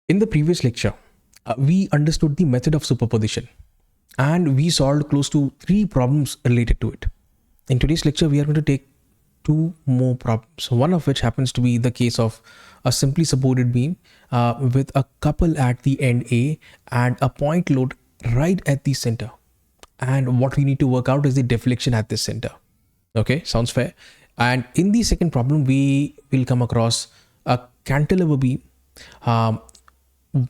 In the previous lecture, we understood the method of superposition and we solved close to 3 problems related to it. In today's lecture, we are going to take 2 more problems, one of which happens to be the case of a simply supported beam with a couple at the end A and a point load right at the center. And what we need to work out is the deflection at this center. Okay, sounds fair. And in the second problem, we will come across a cantilever beam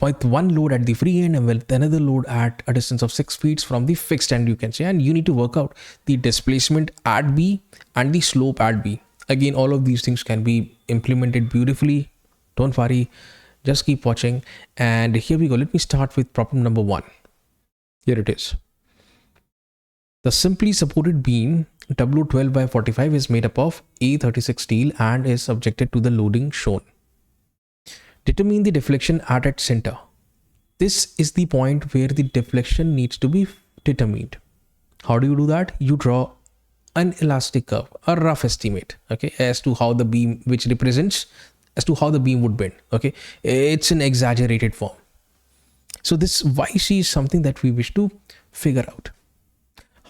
with one load at the free end and with another load at a distance of 6 feet from the fixed end, you can say. And you need to work out the displacement at B and the slope at B. Again, all of these things can be implemented beautifully. Don't worry, just keep watching. And here we go. Let me start with problem number 1. Here it is. The simply supported beam W12 by 45 is made up of A36 steel and is subjected to the loading shown. Determine the deflection at its center. This is the point where the deflection needs to be determined. How do you do that? You draw an elastic curve, a rough estimate, okay, as to how the beam, which represents as to how the beam would bend. Okay, it's an exaggerated form. So this YC is something that we wish to figure out.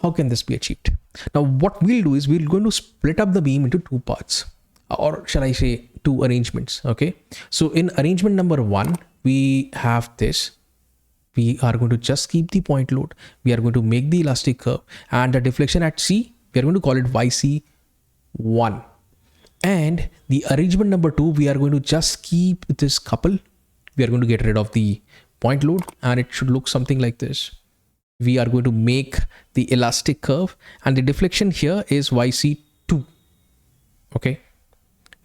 How can this be achieved? Now what we'll do is we're going to split up the beam into 2 parts, or shall I say 2 arrangements. Okay, so in arrangement number 1, we have this. We are going to just keep the point load. We are going to make the elastic curve and the deflection at C, we are going to call it YC1. And the arrangement number 2, we are going to just keep this couple. We are going to get rid of the point load and it should look something like this. We are going to make the elastic curve and the deflection here is YC2. Okay.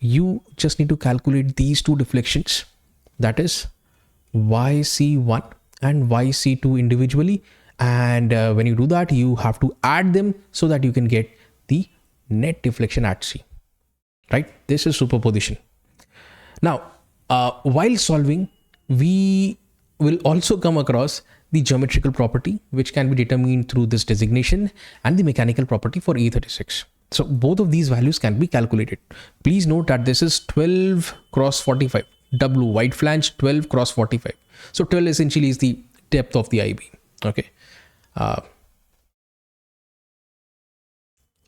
You just need to calculate these 2 deflections, that is YC1 and YC2 individually. And when you do that, you have to add them so that you can get the net deflection at C. Right? This is superposition. Now, while solving, we will also come across the geometrical property, which can be determined through this designation, and the mechanical property for A36. So both of these values can be calculated. Please note that this is 12 cross 45, W wide flange 12 cross 45. So 12 essentially is the depth of the I-beam. Okay.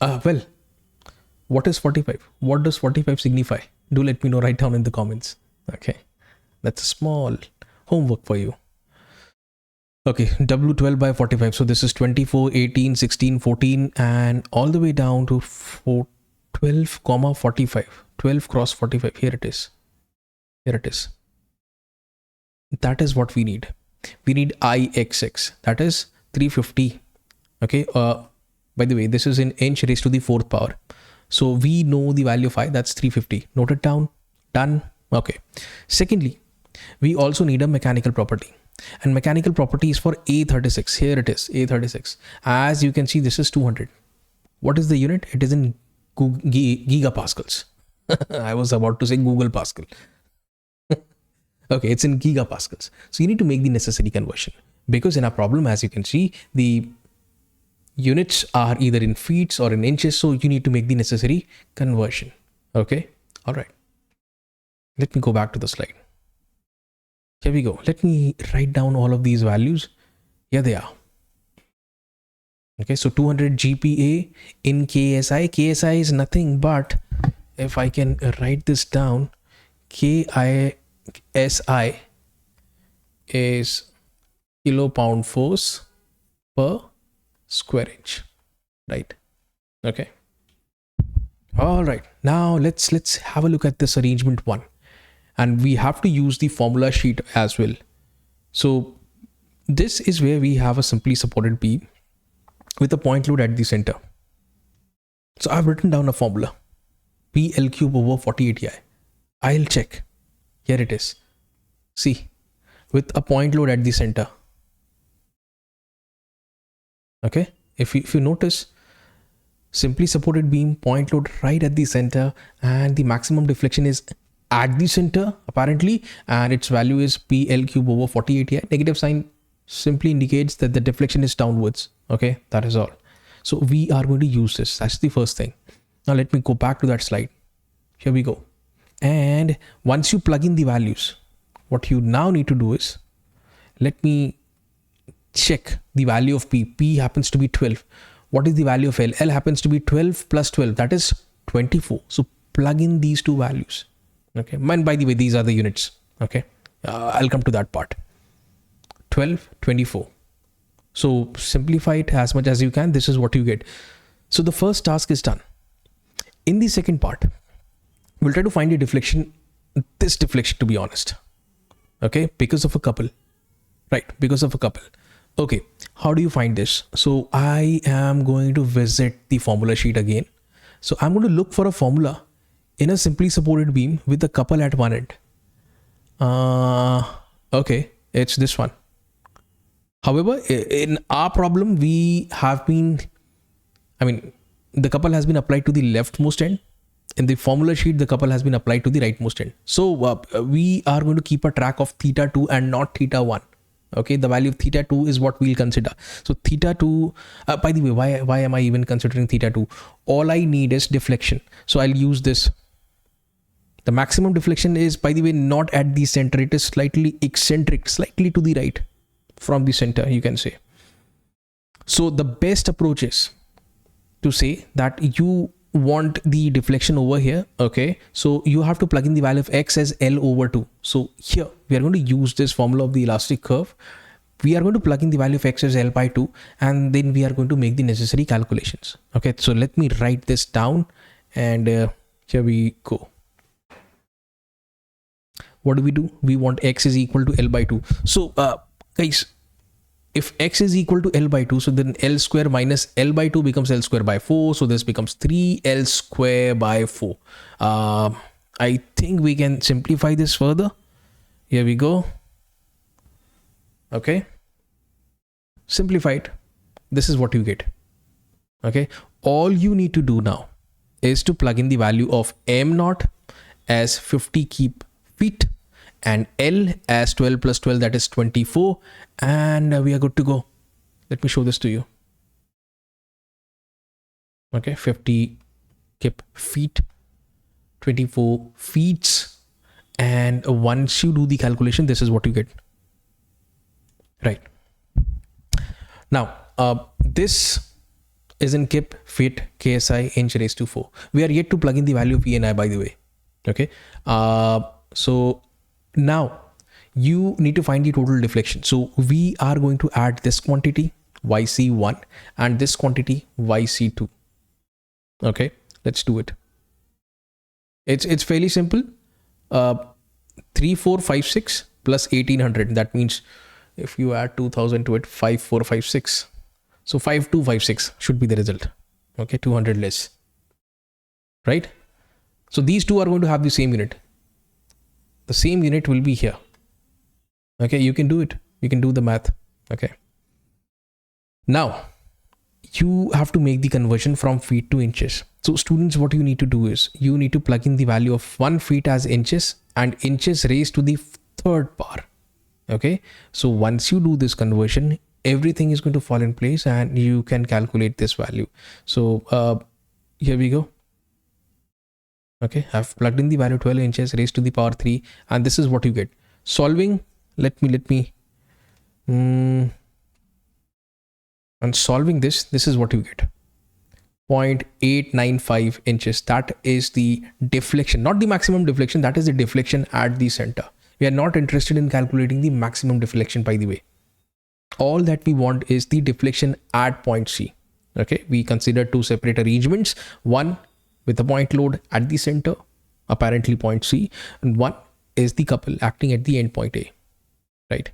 Well, what is 45? What does 45 signify? Do let me know right down in the comments. Okay. That's a small homework for you. Okay, W12 by 45. So this is 24, 18, 16, 14, and all the way down to 12, 45. 12 cross 45. Here it is. Here it is. That is what we need. We need IXX. That is 350. Okay. By the way, this is in inch raised to the 4th power. So we know the value of I. That's 350. Note it down. Done. Okay. Secondly, we also need a mechanical property. And mechanical property is for A36. Here it is, A36. As you can see, this is 200. What is the unit? It is in gigapascals. I was about to say Google Pascal. Okay, it's in gigapascals. So you need to make the necessary conversion. Because in our problem, as you can see, the units are either in feet or in inches. So you need to make the necessary conversion. Okay, all right. Let me go back to the slide. Here we go. Let me write down all of these values. Here they are. Okay, so 200 GPa in KSI. KSI is nothing but, if I can write this down, KSI is kilo-pound force per square inch. Right? Okay. All right. Now let's have a look at this arrangement 1. And we have to use the formula sheet as well. So this is where we have a simply supported beam with a point load at the center. So I've written down a formula, PL cube over 48EI. I'll check. Here it is. See, with a point load at the center. Okay. If you notice, simply supported beam, point load right at the center, and the maximum deflection is at the center apparently, and its value is PL cube over 48EI. Negative sign simply indicates that the deflection is downwards. Okay, that is all. So we are going to use this. That's the first thing. Now let me go back to that slide. Here we go. And once you plug in the values, what you now need to do is, let me check the value of P. P happens to be 12. What is the value of L? L happens to be 12 plus 12, that is 24. So plug in these two values. Okay, and by the way, these are the units. Okay, I'll come to that part. 12, 24. So simplify it as much as you can. This is what you get. So the first task is done. In the second part, we'll try to find a deflection, this deflection to be honest. Okay, because of a couple, right? Because of a couple. Okay, how do you find this? So I am going to visit the formula sheet again. So I'm going to look for a formula in a simply supported beam with a couple at one end. Okay, it's this one. However, in our problem, we have been, the couple has been applied to the leftmost end. In the formula sheet, the couple has been applied to the rightmost end. So we are going to keep a track of theta 2 and not theta 1. Okay, the value of theta 2 is what we'll consider. So theta 2, by the way, why am I even considering theta 2? All I need is deflection. So I'll use this. The maximum deflection is, by the way, not at the center. It is slightly eccentric, slightly to the right from the center, you can say. So the best approach is to say that you want the deflection over here. Okay, so you have to plug in the value of x as L over 2. So here we are going to use this formula of the elastic curve. We are going to plug in the value of x as L by 2, and then we are going to make the necessary calculations. Okay, so let me write this down, and here we go. What do? We want x is equal to L by 2. So guys, if x is equal to L by 2, so then L square minus L by 2 becomes L square by 4. So this becomes 3L square by 4. I think we can simplify this further. Here we go. Okay. Simplify it. This is what you get. Okay. All you need to do now is to plug in the value of m naught as 50 feet and L as 12 plus 12, that is 24, and we are good to go. Let me show this to you. Okay, 50 feet, 24 feet, and once you do the calculation, this is what you get. Right. Now, this is in kip, feet, KSI, inch raised to 4. We are yet to plug in the value of E and I, by the way. Okay. So now you need to find the total deflection. So we are going to add this quantity YC1 and this quantity YC2. Okay, let's do it. It's fairly simple. 3456 plus 1800. That means if you add 2000 to it, 5456. So 5256 should be the result. Okay, 200 less. Right? So these two are going to have the same unit. The same unit will be here. Okay, you can do it. You can do the math. Okay. Now, you have to make the conversion from feet to inches. So students, what you need to do is you need to plug in the value of 1 feet as inches and inches raised to the third power. Okay. So once you do this conversion, everything is going to fall in place and you can calculate this value. So here we go. Okay, I've plugged in the value 12 inches raised to the power 3, and this is what you get. Solving, let me and solving this is what you get. 0.895 inches. That is the deflection, not the maximum deflection. That is the deflection at the center. We are not interested in calculating the maximum deflection, by the way. All that we want is the deflection at point C. Okay, we consider two separate arrangements. One with the point load at the center, apparently point C, and one is the couple acting at the end point A, right?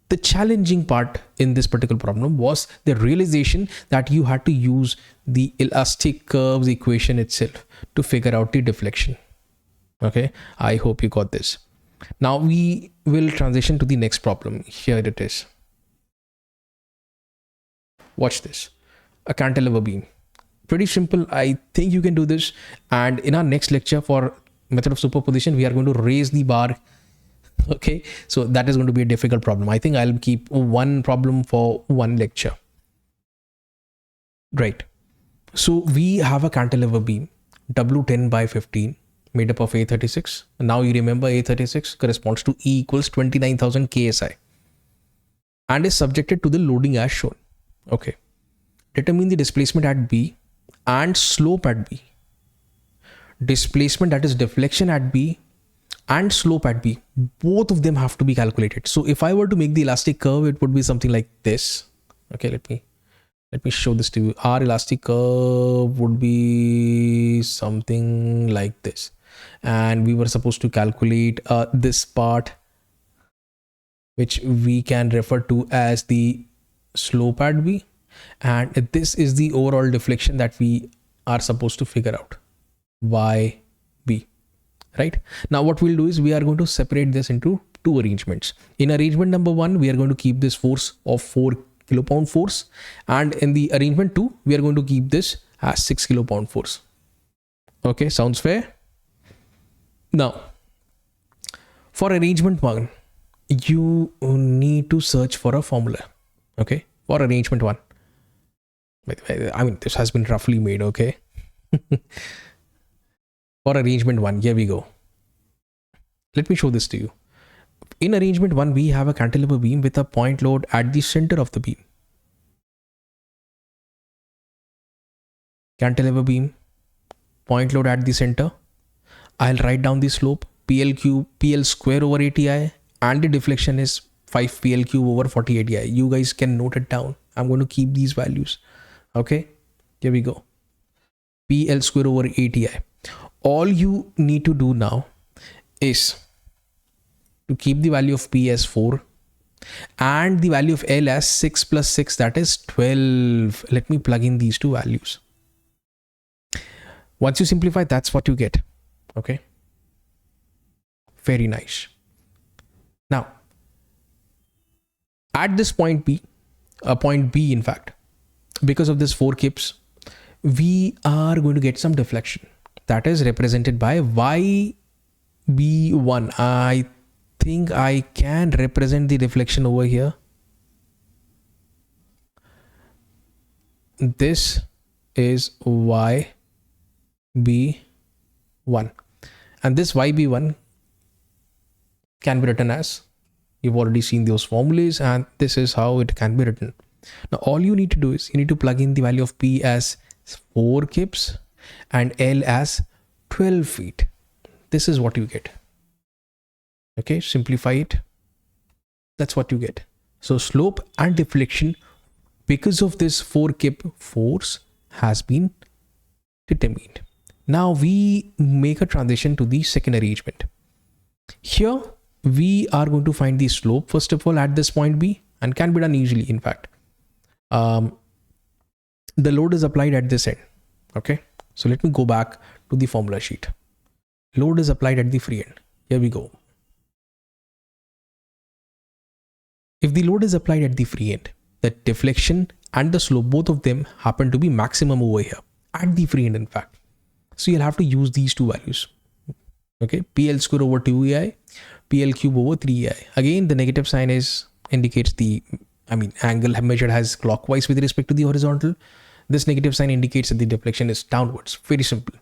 The challenging part in this particular problem was the realization that you had to use the elastic curves equation itself to figure out the deflection. Okay, I hope you got this. Now we will transition to the next problem. Here it is. Watch this. A cantilever beam. Pretty simple. I think you can do this. And in our next lecture for method of superposition, we are going to raise the bar. Okay, so that is going to be a difficult problem. I think I'll keep one problem for one lecture. Right. So we have a cantilever beam W10 by 15 made up of A36. Now you remember A36 corresponds to E equals 29,000 KSI and is subjected to the loading as shown. Okay. Determine the displacement at B and slope at B. Displacement, that is deflection at B, and slope at B, both of them have to be calculated. So if I were to make the elastic curve, it would be something like this. Okay, let me show this to you. Our elastic curve would be something like this, and we were supposed to calculate this part, which we can refer to as the slope at B, and this is the overall deflection that we are supposed to figure out, YB. Right now what we'll do is we are going to separate this into two arrangements. In arrangement number 1, we are going to keep this force of 4 kilopound force, and in the arrangement 2, we are going to keep this as 6 kilopound force. Okay, sounds fair? Now for arrangement 1, you need to search for a formula. Okay, for arrangement 1, I mean, this has been roughly made. Okay. For arrangement 1, here we go. Let me show this to you. In arrangement 1, we have a cantilever beam with a point load at the center of the beam. Cantilever beam, point load at the center. I'll write down the slope, PL square over ATI, and the deflection is 5 PL cube over 40 ATI. You guys can note it down. I'm going to keep these values. Okay, here we go. PL square over ATI. All you need to do now is to keep the value of P as 4 and the value of L as 6 plus 6, that is 12. Let me plug in these two values. Once you simplify, that's what you get. Okay. Very nice. Now, at this point B, in fact, because of this 4 kips, we are going to get some deflection. That is represented by YB1. I think I can represent the deflection over here. This is YB1, and this YB1 can be written as, you've already seen those formulas, and this is how it can be written. Now all you need to do is you need to plug in the value of P as 4 kips and L as 12 feet. This is what you get. Okay, simplify it. That's what you get. So slope and deflection because of this 4 kip force has been determined. Now we make a transition to the second arrangement. Here we are going to find the slope first of all at this point B, and can be done easily. In fact, the load is applied at this end. Okay, so let me go back to the formula sheet. Load is applied at the free end. Here we go. If the load is applied at the free end, the deflection and the slope, both of them happen to be maximum over here at the free end, in fact. So you'll have to use these two values. Okay, PL square over 2EI, PL cube over 3EI. Again, the negative sign indicates the, angle measured as clockwise with respect to the horizontal. This negative sign indicates that the deflection is downwards. Very simple.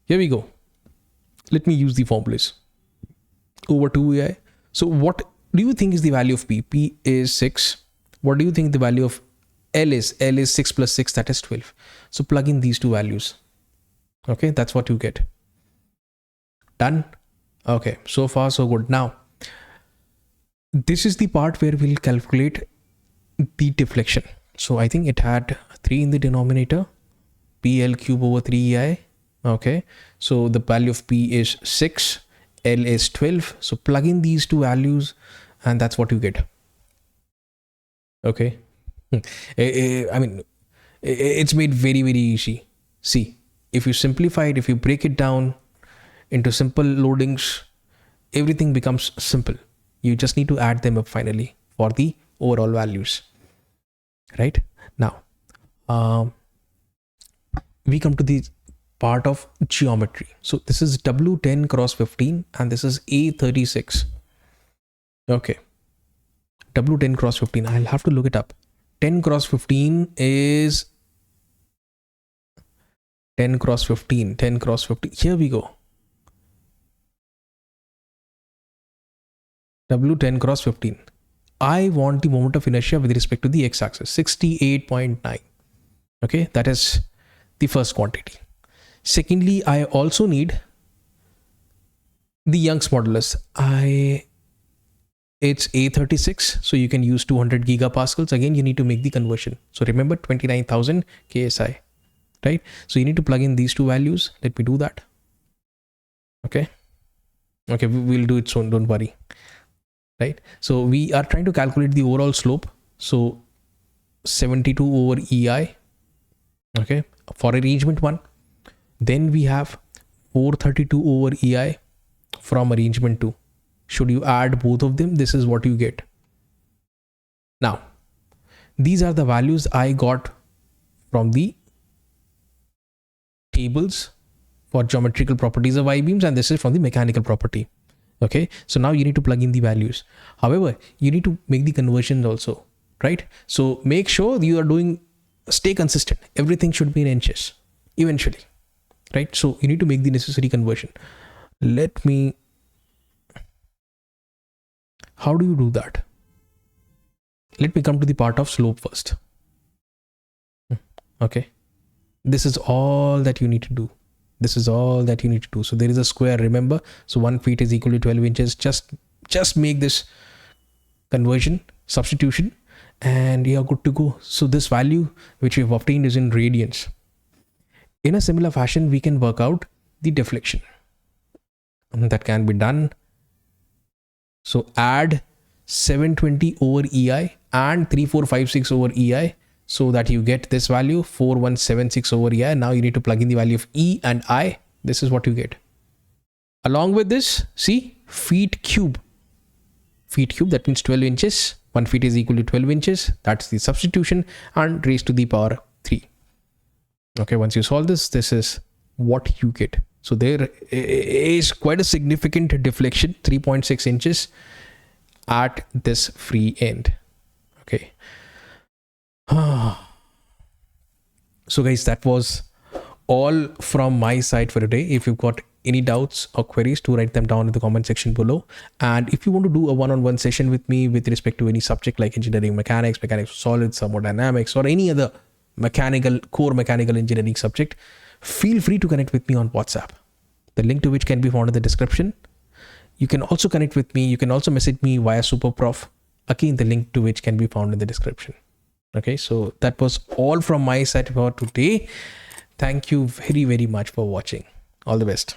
Here we go. Let me use the formulas. Over 2EI. So what do you think is the value of P? P is 6. What do you think the value of L is? L is 6 plus 6, that is 12. So plug in these two values. Okay, that's what you get. Done. Okay, so far so good. Now, this is the part where we'll calculate the deflection. So I think it had 3 in the denominator. PL cube over 3EI. Okay, so the value of P is 6, L is 12. So plug in these two values and that's what you get. Okay. It's made very, very easy. See, if you simplify it, if you break it down into simple loadings, everything becomes simple. You just need to add them up finally for the overall values. Right now, we come to the part of geometry. So this is W10 cross 15 and this is A36. Okay, W10 cross 15. I'll have to look it up. 10 cross 15 is 10 cross 15, 10 cross 15. Here we go. W 10 cross 15. I want the moment of inertia with respect to the x-axis, 68.9. Okay, that is the first quantity. Secondly, I also need the Young's modulus. It's A36, so you can use 200 gigapascals. Again, you need to make the conversion. So remember 29,000 KSI, right? So you need to plug in these two values. Let me do that. Okay, we'll do it soon, don't worry. Right, so we are trying to calculate the overall slope. So 72 over EI, okay, for arrangement 1. Then we have 432 over EI from arrangement 2. Should you add both of them, this is what you get. Now, these are the values I got from the tables for geometrical properties of I-beams, and this is from the mechanical property. Okay, so now you need to plug in the values. However, you need to make the conversions also, right? So make sure you are stay consistent. Everything should be in inches eventually, right? So you need to make the necessary conversion. How do you do that? Let me come to the part of slope first. Okay, this is all that you need to do. This is all that you need to do. So there is a square, remember? So 1 feet is equal to 12 inches. Just make this conversion, substitution, and you are good to go. So this value which we've obtained is in radians. In a similar fashion, we can work out the deflection. That can be done. So add 720 over EI and 3456 over EI, so that you get this value 4176 over EI. Now you need to plug in the value of E and I. This is what you get. Along with this, see, feet cube, that means 12 inches. 1 feet is equal to 12 inches. That's the substitution, and raised to the power 3. Okay, once you solve this, this is what you get. So there is quite a significant deflection, 3.6 inches at this free end. Okay. So guys, that was all from my side for today. If you've got any doubts or queries, to write them down in the comment section below. And if you want to do a one-on-one session with me with respect to any subject like engineering mechanics of solids, thermodynamics, or any other core mechanical engineering subject, feel free to connect with me on WhatsApp, the link to which can be found in the description. You can also connect with me. You can also message me via Superprof. Again, the link to which can be found in the description. Okay, so that was all from my side for today. Thank you very, very much for watching. All the best.